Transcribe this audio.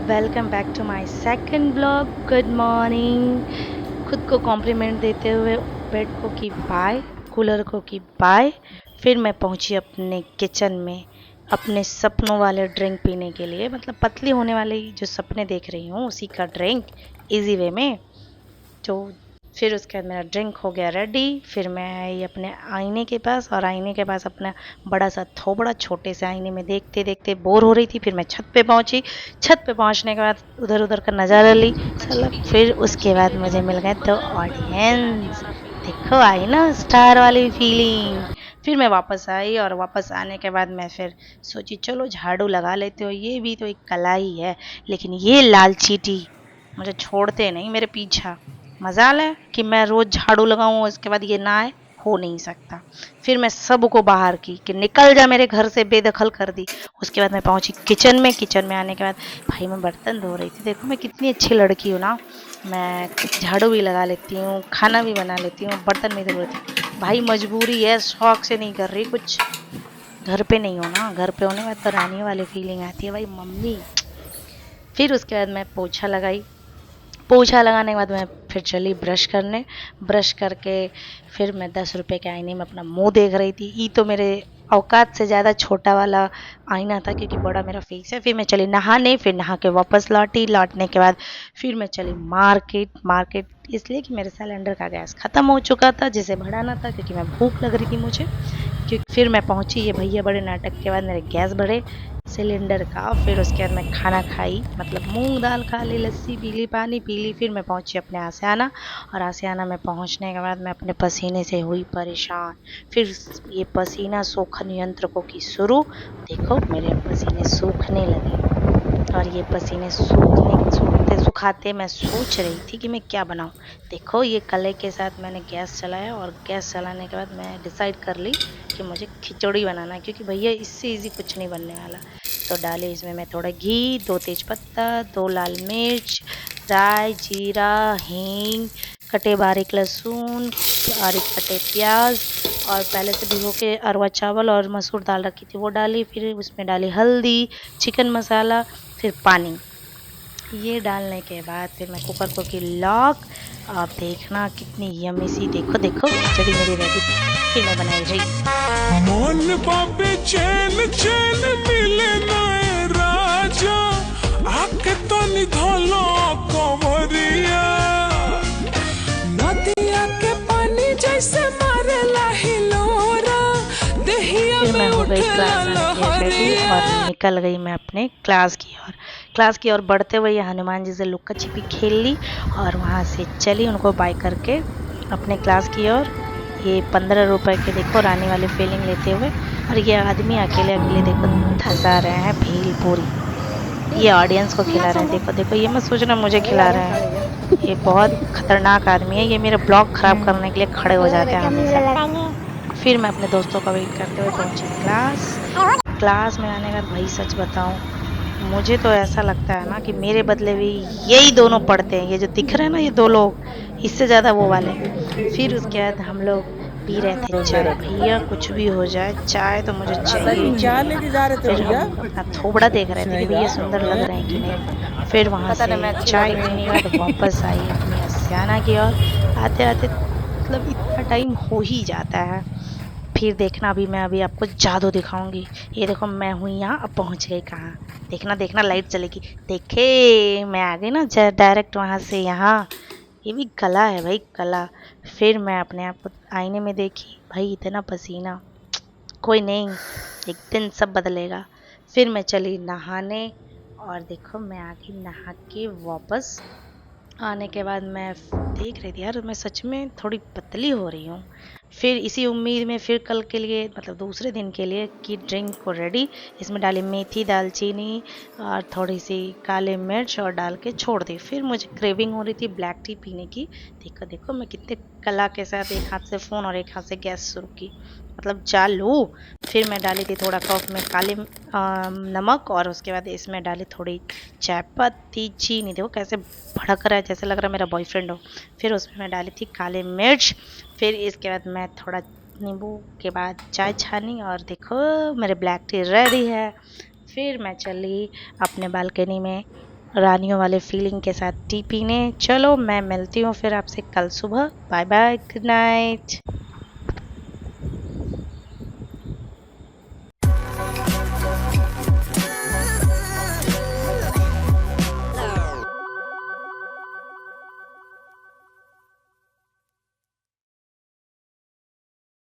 Welcome back to my second blog. Good morning. खुद को complement देते हुए बेड को की बाय, कूलर को की बाय। फिर मैं पहुंची अपने किचन में अपने सपनों वाले ड्रिंक पीने के लिए, मतलब पतली होने वाले जो सपने देख रही हूँ उसी का ड्रिंक इजी वे में। तो फिर उसके बाद मेरा ड्रिंक हो गया रेडी। फिर मैं आई अपने आईने के पास, और आईने के पास अपना बड़ा सा थोबड़ा छोटे से आईने में देखते देखते बोर हो रही थी। फिर मैं छत पे पहुंची। छत पे पहुंचने के बाद उधर उधर का नज़ारा ली साला। फिर उसके बाद मुझे मिल गए तो ऑडियंस। देखो आई ना स्टार वाली फीलिंग। फिर मैं वापस आई, और वापस आने के बाद मैं फिर सोची चलो झाड़ू लगा लेते हो, ये भी तो एक कला ही है। लेकिन ये लाल चीटी मुझे छोड़ते नहीं मेरे पीछा। मजाल है कि मैं रोज झाड़ू लगाऊं, उसके बाद ये ना आए, हो नहीं सकता। फिर मैं सबको बाहर की कि निकल जा मेरे घर से, बेदखल कर दी। उसके बाद मैं पहुंची किचन में। किचन में आने के बाद भाई मैं बर्तन धो रही थी। देखो मैं कितनी अच्छी लड़की हूँ ना, मैं झाड़ू भी लगा लेती हूँ, खाना भी बना लेती हूँ, बर्तन भी धो लेती हूँ। भाई मजबूरी है, शौक से नहीं कर रही कुछ। घर पे नहीं हो ना, घर पे होने के बाद तो रानी वाली फीलिंग आती है भाई मम्मी। फिर उसके बाद मैं पोछा लगाई। पोछा लगाने के बाद मैं फिर चली ब्रश करने। ब्रश करके फिर मैं 10 रुपए के आईने में अपना मुंह देख रही थी। ये तो मेरे औकात से ज़्यादा छोटा वाला आईना था, क्योंकि बड़ा मेरा फेस है। फिर मैं चली नहाने, फिर नहा के वापस लौटी। लौटने के बाद फिर मैं चली मार्केट। मार्केट इसलिए कि मेरे सिलेंडर का गैस ख़त्म हो चुका था, जिसे बढ़ाना था, क्योंकि मैं भूख लग रही थी मुझे। क्योंकि फिर मैं पहुंची, ये भैया बड़े नाटक के बाद मेरे गैस बढ़े सिलेंडर का। फिर उसके बाद मैं खाना खाई, मतलब मूंग दाल खा ली, लस्सी पी ली, पानी पी ली। फिर मैं पहुंची अपने आसियाना, और आसियाना में पहुंचने के बाद मैं अपने पसीने से हुई परेशान। फिर ये पसीना सोखन यंत्र को की शुरू। देखो मेरे पसीने सूखने लगे, और ये पसीने सूखते सुखाते मैं सोच रही थी कि मैं क्या बनाऊं। देखो ये कले के साथ मैंने गैस चलाया, और गैस चलाने के बाद मैं डिसाइड कर ली कि मुझे खिचड़ी बनाना है, क्योंकि भैया इससे इजी कुछ नहीं बनने वाला। तो डाले इसमें मैं थोड़ा घी, 2 तेज पत्ता, 2 लाल मिर्च, राई, जीरा, हींग, कटे बारीक लहसुन, बारीक कटे प्याज, और पहले से भिगो के अरवा चावल और मसूर दाल रखी थी वो डाली। फिर उसमें डाली हल्दी, चिकन मसाला, फिर पानी। ये डालने के बाद फिर मैं कुकर को की लॉक। आप देखना कितनी यम्मी सी, देखो देखो खिचड़ी मेरी रेडी। फिर मैं बनाई रही मोन बाबे चैन चैन मिले नाए राजा आके तो निधलो कंवरिया नदिया के पानी जैसे मारे हिलोरा देहिया फिर मैं में हो गई उठला क्लास आने के लिए रेडी, और लहरिया। निकल गई मैं अपने क्लास की ओर। क्लास की ओर बढ़ते हुए हनुमान जी से लुक्का छिपी खेल ली, और वहाँ से चली उनको बाय करके अपने क्लास की ओर। ये 15 रुपए के देखो रानी वाली फीलिंग लेते हुए, और ये आदमी अकेले अकेले देखो धंसा रहे हैं भेल पूरी। ये ऑडियंस को खिला रहे हैं। देखो देखो, ये मत सोचना मुझे खिला रहे हैं, ये बहुत खतरनाक आदमी है। ये मेरे ब्लॉग खराब करने के लिए खड़े हो जाते हैं हमेशा। फिर मैं अपने दोस्तों का वेट करते हुए पहुंची क्लास। क्लास में आने के बाद भाई सच बताऊं, मुझे तो ऐसा लगता है ना कि मेरे बदले भी यही दोनों पढ़ते हैं। ये जो दिख रहे हैं ना ये दो लोग, इससे ज़्यादा वो वाले। फिर उसके बाद हम लोग पी रहे थे चाय। भैया कुछ भी हो जाए, चाय तो मुझे चाहिए ही चाहिए। फिर हम अपना थोबड़ा देख रहे थे कि भैया सुंदर लग रहे हैं कि नहीं। फिर वहाँ से चाय पीने के बाद वापस आई अपनी आसियाना की ओर। आते आते मतलब इतना टाइम हो ही जाता है। फिर देखना, अभी मैं अभी आपको जादू दिखाऊंगी। ये देखो मैं हूँ यहाँ, अब पहुँच गई कहाँ। देखना देखना लाइट चलेगी। देखे मैं आ गई ना डायरेक्ट वहाँ से यहाँ। ये भी कला है भाई, कला। फिर मैं अपने आप को आईने में देखी, भाई इतना पसीना, कोई नहीं, एक दिन सब बदलेगा। फिर मैं चली नहाने, और देखो मैं आ गई नहा के वापस। आने के बाद मैं देख रही थी यार मैं सच में थोड़ी पतली हो रही हूँ। फिर इसी उम्मीद में फिर कल के लिए, मतलब दूसरे दिन के लिए, कि ड्रिंक को रेडी। इसमें डाली मेथी, दालचीनी, और थोड़ी सी काली मिर्च, और डाल के छोड़ दी। फिर मुझे क्रेविंग हो रही थी ब्लैक टी पीने की। देखो देखो मैं कितने कला के साथ एक हाथ से फ़ोन और एक हाथ से गैस शुरू की, मतलब चालू। फिर मैं डाली थी थोड़ा कप में काली नमक, और उसके बाद इसमें डाली थोड़ी चाय पत्ती, चीनी। देखो कैसे भड़क रहा है, जैसे लग रहा है मेरा बॉयफ्रेंड हो। फिर उसमें मैं डाली थी काली मिर्च। फिर इसके बाद मैं थोड़ा नींबू के बाद चाय छानी, और देखो मेरे ब्लैक टी रेडी है। फिर मैं चली अपने बालकनी में रानियों वाले फीलिंग के साथ टी पीने। चलो मैं मिलती हूँ फिर आपसे कल सुबह। Bye bye, good night.